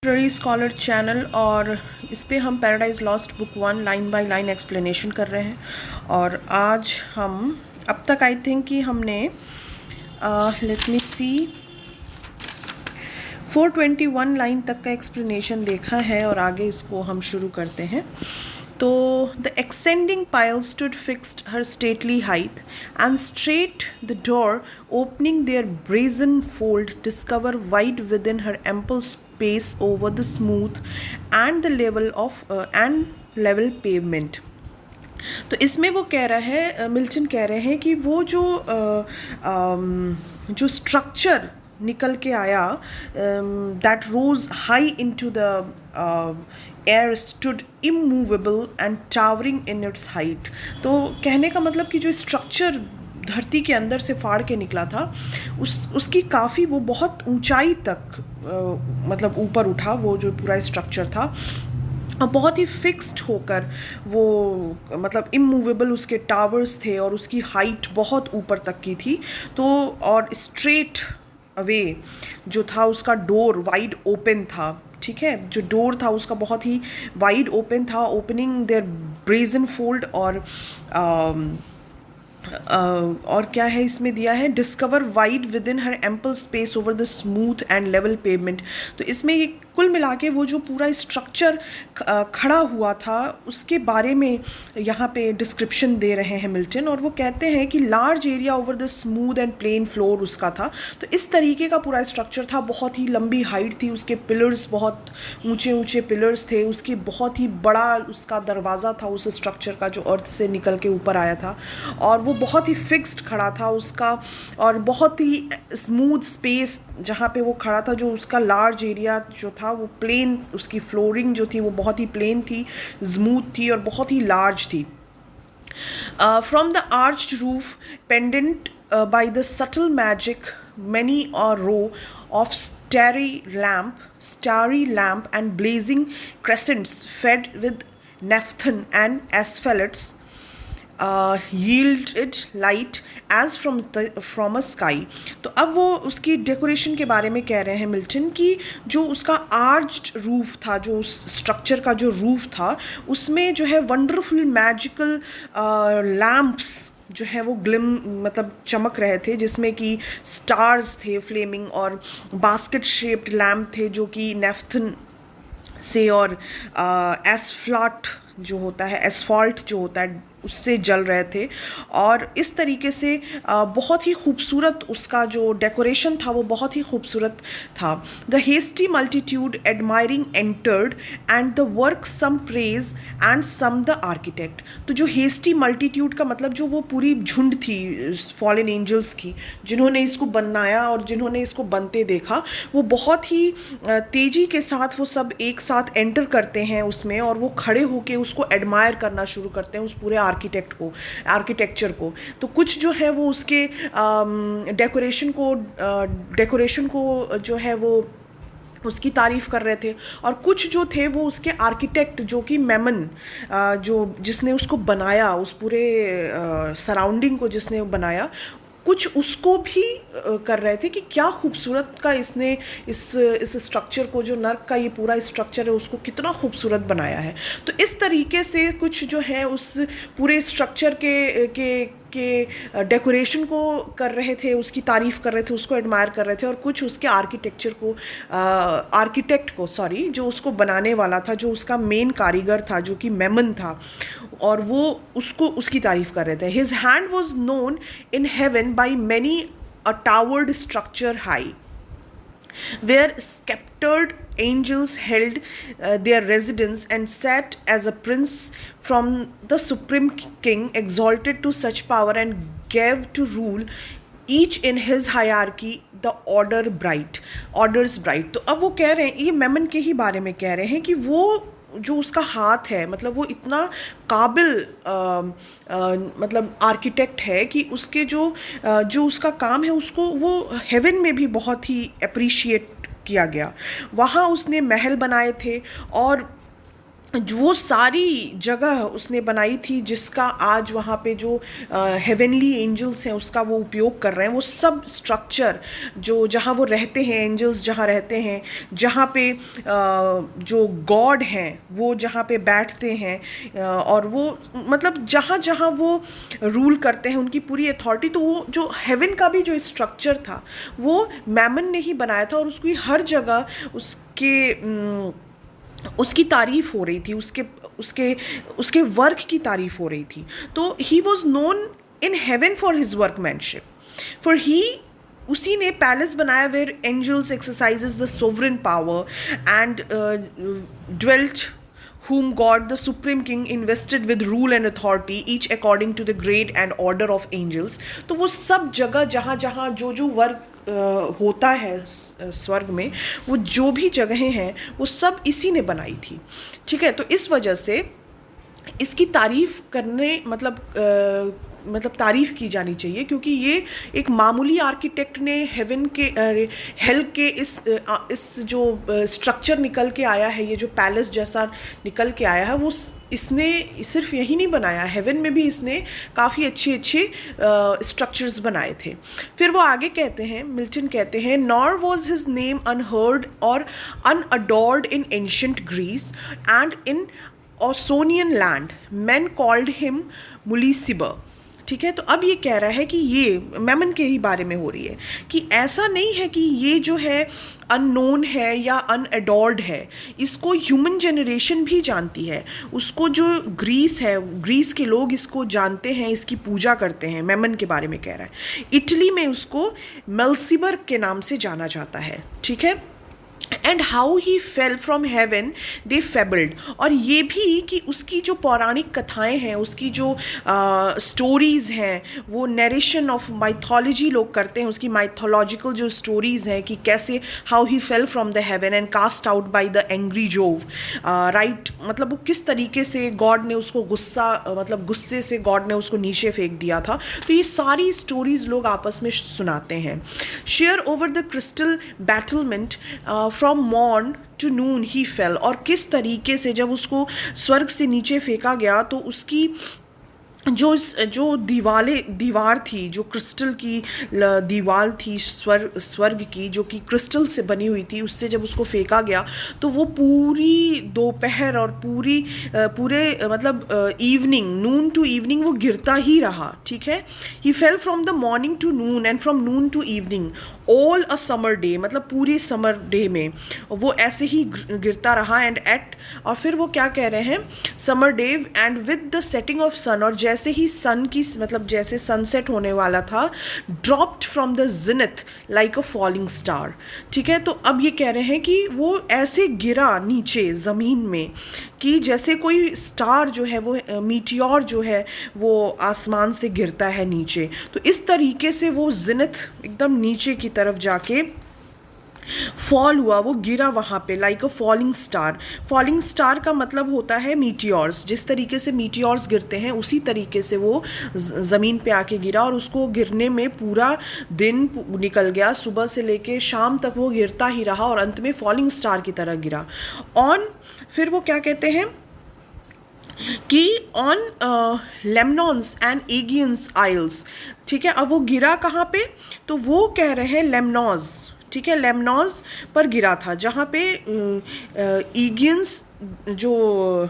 Literary scholar channel और इस पे हम paradise lost book 1 line by line explanation कर रहे हैं। और आज हम अब तक आई थिंक कि हमने लेट मी सी 421 लाइन तक का एक्सप्लेनेशन देखा है और आगे इसको हम शुरू करते हैं। तो the ascending pile stood fixed her stately height and straight the door opening their brazen fold discover wide within her ample space over the smooth and the level of and level pavement. तो इसमें वो कह रहा है, Milton कह रहे हैं कि वो जो स्ट्रक्चर निकल के आया that rose high into the air stood immovable and towering in its height. तो कहने का मतलब कि जो स्ट्रक्चर धरती के अंदर से फाड़ के निकला था उसकी काफ़ी वो बहुत ऊंचाई तक मतलब ऊपर उठा, वो जो पूरा स्ट्रक्चर था बहुत ही फिक्स्ड होकर वो मतलब इमूवेबल उसके टावर्स थे और उसकी हाइट बहुत ऊपर तक की थी। तो और स्ट्रेट अवे जो था उसका डोर वाइड ओपन था, ठीक है, जो डोर था उसका बहुत ही वाइड ओपन था, ओपनिंग देयर ब्रेजन फोल्ड। और क्या है इसमें दिया है, discover wide within her ample space over the smooth and level pavement. तो इसमें ये कुल मिला के वो जो पूरा स्ट्रक्चर खड़ा हुआ था उसके बारे में यहाँ पे डिस्क्रिप्शन दे रहे हैं मिल्टन। और वो कहते हैं कि large area over the smooth and plain floor उसका था। तो इस तरीके का पूरा स्ट्रक्चर था, बहुत ही लंबी हाइट थी, उसके पिलर्स बहुत ऊंचे ऊंचे पिलर्स थे, उसकी बहुत ही बड़ा उसका दरवाज़ा था उस स्ट्रक्चर का जो अर्थ से निकल के ऊपर आया था। और वो बहुत ही फिक्स्ड खड़ा था उसका, और बहुत ही स्मूथ स्पेस जहाँ पे वो खड़ा था, जो उसका लार्ज एरिया जो था वो प्लेन, उसकी फ्लोरिंग जो थी वो बहुत ही प्लेन थी, स्मूथ थी और बहुत ही लार्ज थी। From the arched roof pendant by the subtle magic many a row of starry lamp and blazing crescents fed with naphtha and asphaltes yielded light as from a sky। तो अब वो उसकी decoration के बारे में कह रहे हैं मिल्टन कि जो उसका आर्च्ड रूफ था, जो उस स्ट्रक्चर का जो रूफ था उसमें जो है वंडरफुल मैजिकल लैम्प्स जो है वो ग्लिम मतलब चमक रहे थे, जिसमें कि स्टार्स थे फ्लेमिंग, और बास्केट शेप्ड लैम्प थे जो कि नेफ्थन से और एसफॉल्ट जो होता है उससे जल रहे थे। और इस तरीके से बहुत ही खूबसूरत उसका जो डेकोरेशन था वो बहुत ही खूबसूरत था। The hasty multitude admiring entered and the work some praise and some the architect. तो जो हेस्टी मल्टीट्यूड का मतलब जो वो पूरी झुंड थी फॉलन एंजल्स की जिन्होंने इसको बनाया और जिन्होंने इसको बनते देखा, वो बहुत ही तेज़ी के साथ वो सब एक साथ एंटर करते हैं उसमें, और वो खड़े होके उसको एडमायर करना शुरू करते हैं उस पूरे आर्किटेक्चर को। तो कुछ जो है वो उसके डेकोरेशन को जो है वो उसकी तारीफ़ कर रहे थे, और कुछ जो थे वो उसके आर्किटेक्ट जो कि मेमन जो जिसने उसको बनाया, उस पूरे सराउंडिंग को जिसने बनाया, कुछ उसको भी कर रहे थे कि क्या खूबसूरत का इसने इस स्ट्रक्चर को, जो नर्क का ये पूरा स्ट्रक्चर है उसको कितना खूबसूरत बनाया है। तो इस तरीके से कुछ जो है उस पूरे स्ट्रक्चर के डेकोरेशन को कर रहे थे, उसकी तारीफ़ कर रहे थे, उसको एडमायर कर रहे थे, और कुछ उसके आर्किटेक्ट को जो उसको बनाने वाला था, जो उसका मेन कारीगर था जो कि मेमन था, और वो उसकी तारीफ़ कर रहे थे। His hand was known in haven by many a toward structure high where sceptered angels held their residence and sat as a prince from the supreme king, exalted to such power and gave to rule each in his hierarchy the orders bright। तो अब वो कह रहे हैं, ये मेमन के ही बारे में कह रहे हैं कि वो जो उसका हाथ है, मतलब वो इतना काबिल मतलब आर्किटेक्ट है कि उसके जो उसका काम है उसको वो हेवन में भी बहुत ही अप्रिशिएट किया गया। वहाँ उसने महल बनाए थे और वो सारी जगह उसने बनाई थी जिसका आज वहाँ पे जो हेवनली एंजल्स हैं उसका वो उपयोग कर रहे हैं। वो सब स्ट्रक्चर जो जहाँ वो रहते हैं, एंजल्स जहाँ रहते हैं, जहाँ पे जो गॉड हैं वो जहाँ पे बैठते हैं, और वो मतलब जहाँ जहाँ वो रूल करते हैं उनकी पूरी अथॉरिटी, तो वो जो हेवन का भी जो स्ट्रक्चर था वो मैमन ने ही बनाया था, और उसकी हर जगह उसकी तारीफ हो रही थी, उसके उसके उसके वर्क की तारीफ हो रही थी। तो he was known in heaven for his workmanship, for he उसी ने पैलेस बनाया where angels exercises the sovereign power and dwelt whom God the Supreme King invested with rule and authority, each according to the grade and order of angels। तो वो सब जगह जहाँ जहाँ जो जो वर्क होता है स्वर्ग में, वो जो भी जगहें हैं वो सब इसी ने बनाई थी। ठीक है, तो इस वजह से इसकी तारीफ करने मतलब तारीफ़ की जानी चाहिए, क्योंकि ये एक मामूली आर्किटेक्ट ने हेवन के हेल के इस जो स्ट्रक्चर निकल के आया है, ये जो पैलेस जैसा निकल के आया है, वो इसने सिर्फ यही नहीं बनाया, हेवन में भी इसने काफ़ी अच्छे स्ट्रक्चर्स बनाए थे। फिर वो आगे कहते हैं, मिल्टन कहते हैं, nor was his name unheard और unadored in ancient Greece and in Ausonian land, men called him Mulciber. ठीक है, तो अब ये कह रहा है कि ये मैमन के ही बारे में हो रही है कि ऐसा नहीं है कि ये जो है अननोन है या अनएडोर्ड है, इसको ह्यूमन जनरेशन भी जानती है, उसको जो ग्रीस है, ग्रीस के लोग इसको जानते हैं, इसकी पूजा करते हैं। मैमन के बारे में कह रहा है। इटली में उसको मेल्सिबर के नाम से जाना जाता है। ठीक है, and how he fell from heaven they fabled, और ये भी कि उसकी जो पौराणिक कथाएं हैं, उसकी जो स्टोरीज़ हैं, वो नरेशन ऑफ माइथोलॉजी लोग करते हैं, उसकी माइथोलॉजिकल जो स्टोरीज़ हैं कि कैसे how he fell from the heaven and cast out by the angry Jove, right, मतलब वो किस तरीके से गॉड ने उसको गुस्से से गॉड ने उसको नीचे फेंक दिया था। तो ये सारी स्टोरीज़ लोग आपस में सुनाते हैं। Sheer over the crystal battlement from morn to noon he fell, और किस तरीके से जब उसको स्वर्ग से नीचे फेंका गया तो उसकी जो दीवार थी, जो क्रिस्टल की दीवार थी स्वर्ग की, जो कि क्रिस्टल से बनी हुई थी, उससे जब उसको फेंका गया तो वो पूरी दोपहर और पूरे मतलब इवनिंग, नून टू इवनिंग वो गिरता ही रहा। ठीक है, he fell from the morning to noon and from noon to evening all a summer day, मतलब पूरी समर डे में वो ऐसे ही गिरता रहा। और फिर वो क्या कह रहे हैं, summer day and with the setting of sun, और जैसे ही सन की मतलब जैसे सनसेट होने वाला था, dropped from the zenith like a falling star. ठीक है, तो अब ये कह रहे हैं कि वो ऐसे गिरा नीचे ज़मीन में कि जैसे कोई स्टार जो है, वो मीटियोर जो है वो आसमान से गिरता है नीचे। तो इस तरीके से वो जिनिथ एकदम नीचे की तरफ जाके फॉल हुआ, वो गिरा वहाँ पे like a falling star. Falling star का मतलब होता है मीटियोर्स, जिस तरीके से मीटियोर्स गिरते हैं उसी तरीके से वो ज़मीन पे आके गिरा, और उसको गिरने में पूरा दिन निकल गया, सुबह से लेके शाम तक वो गिरता ही रहा और अंत में फॉलिंग स्टार की तरह गिरा। फिर वो क्या कहते हैं कि ऑन लेमनॉन्स एंड एगियंस आइल्स। ठीक है, अब वो गिरा कहाँ पे, तो वो कह रहे हैं लेमनॉज। ठीक है, लेमनॉज पर गिरा था, जहाँ पे ईगियंस जो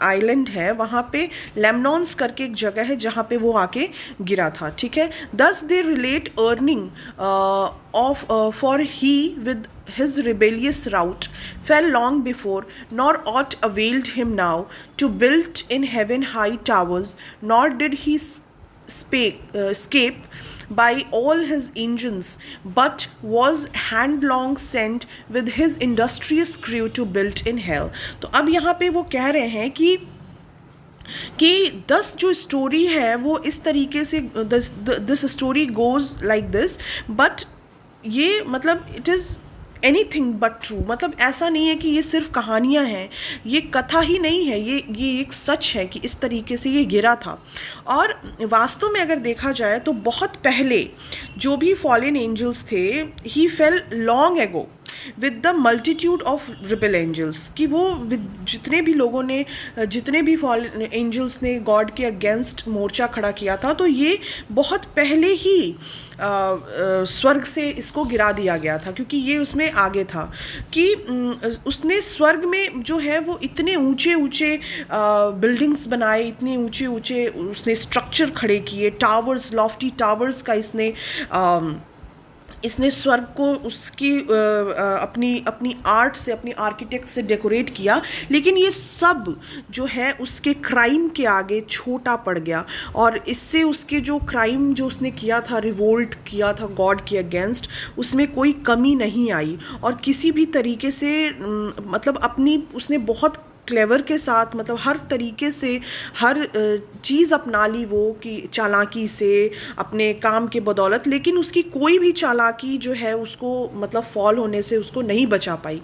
आइलैंड है वहाँ पे लेमनॉन्स करके एक जगह है जहाँ पे वो आके गिरा था। ठीक है, दस they relate earning of for he with his rebellious rout fell long before, nor aught availed him now to build in heaven high towers, nor did he escape by all his engines, but was handlong sent with his industrious crew to build in hell। तो अब यहाँ पे वो कह रहे हैं कि 10 जो स्टोरी है वो इस तरीके से, this story goes like this, but ये मतलब it is anything but true, मतलब ऐसा नहीं है कि ये सिर्फ कहानियाँ हैं, ये कथा ही नहीं है, ये एक सच है कि इस तरीके से ये गिरा था। और वास्तव में अगर देखा जाए तो बहुत पहले जो भी फॉलन एंजल्स थे, he fell long ago, with the multitude of rebel angels, कि वो जितने भी लोगों ने, जितने भी फॉलन एंजल्स ने गॉड के अगेंस्ट मोर्चा खड़ा किया था, तो ये बहुत पहले ही स्वर्ग से इसको गिरा दिया गया था, क्योंकि ये उसमें आगे था कि उसने स्वर्ग में जो है वो इतने ऊंचे ऊंचे बिल्डिंग्स बनाए, इतने ऊंचे ऊंचे उसने स्ट्रक्चर खड़े किए, टावर्स, लॉफ्टी टावर्स का इसने स्वर्ग को उसकी अपनी आर्ट से, अपनी आर्किटेक्ट से डेकोरेट किया। लेकिन ये सब जो है उसके क्राइम के आगे छोटा पड़ गया, और इससे उसके जो क्राइम जो उसने किया था, रिवोल्ट किया था गॉड के अगेंस्ट, उसमें कोई कमी नहीं आई। और किसी भी तरीके से मतलब अपनी उसने बहुत क्लेवर के साथ, मतलब हर तरीके से हर चीज़ अपना ली वो, कि चालाकी से, अपने काम के बदौलत, लेकिन उसकी कोई भी चालाकी जो है उसको मतलब फॉल होने से उसको नहीं बचा पाई।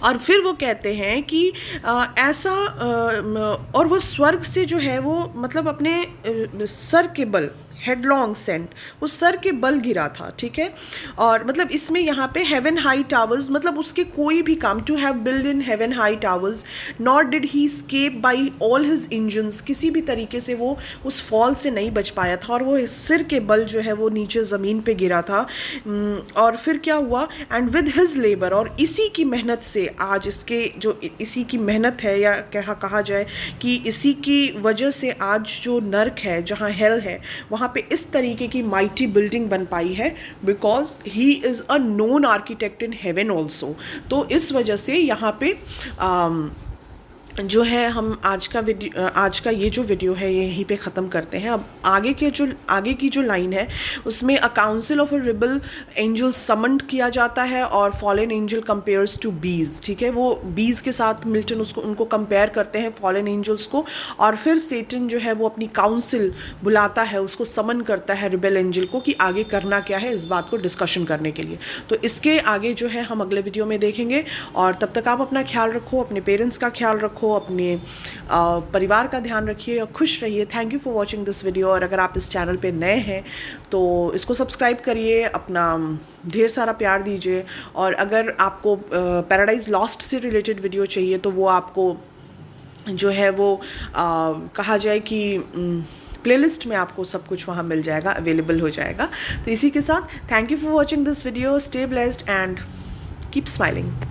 और फिर वो कहते हैं कि ऐसा और वो स्वर्ग से जो है वो मतलब अपने सर के बल, हेडलॉन्ग सेंट, वो सर के बल गिरा था, ठीक है। और मतलब इसमें यहाँ पे हेवन हाई टावर्स, मतलब उसके कोई भी काम, to have build in heaven high towers, not did he escape by all his engines, किसी भी तरीके से वो उस फॉल से नहीं बच पाया था, और वो सिर के बल जो है वो नीचे ज़मीन पे गिरा था। और फिर क्या हुआ, एंड विद हिज लेबर, और इसी की मेहनत से आज इसके जो इसी की मेहनत है, या कहा जाए कि इसी की वजह से आज जो नर्क है, जहाँ हेल है, वहाँ पे इस तरीके की माइटी बिल्डिंग बन पाई है, because he is a known architect in heaven also. तो इस वजह से यहाँ पे जो है हम आज का ये जो वीडियो है यहीं पे ख़त्म करते हैं। अब आगे की जो लाइन है उसमें a council of a rebel angels summoned किया जाता है, और फॉलन एंजल कंपेयर्स टू बीज, ठीक है। वो बीज के साथ मिल्टन उनको कंपेयर करते हैं, फॉलन एंजल्स को। और फिर सेटन जो है वो अपनी काउंसिल बुलाता है, उसको समन करता है रिबल एंजल को, कि आगे करना क्या है, इस बात को डिस्कशन करने के लिए। तो इसके आगे जो है हम अगले वीडियो में देखेंगे। और तब तक आप अपना ख्याल रखो, अपने पेरेंट्स का ख्याल रखो, अपने परिवार का ध्यान रखिए और खुश रहिए। Thank you for watching this video. और अगर आप इस चैनल पे नए हैं तो इसको सब्सक्राइब करिए, अपना ढेर सारा प्यार दीजिए। और अगर आपको पैराडाइज लॉस्ट से रिलेटेड वीडियो चाहिए तो वो आपको जो है वो कहा जाए कि प्लेलिस्ट में आपको सब कुछ वहाँ मिल जाएगा, अवेलेबल हो जाएगा। तो इसी के साथ thank you for watching this video. Stay blessed and keep smiling.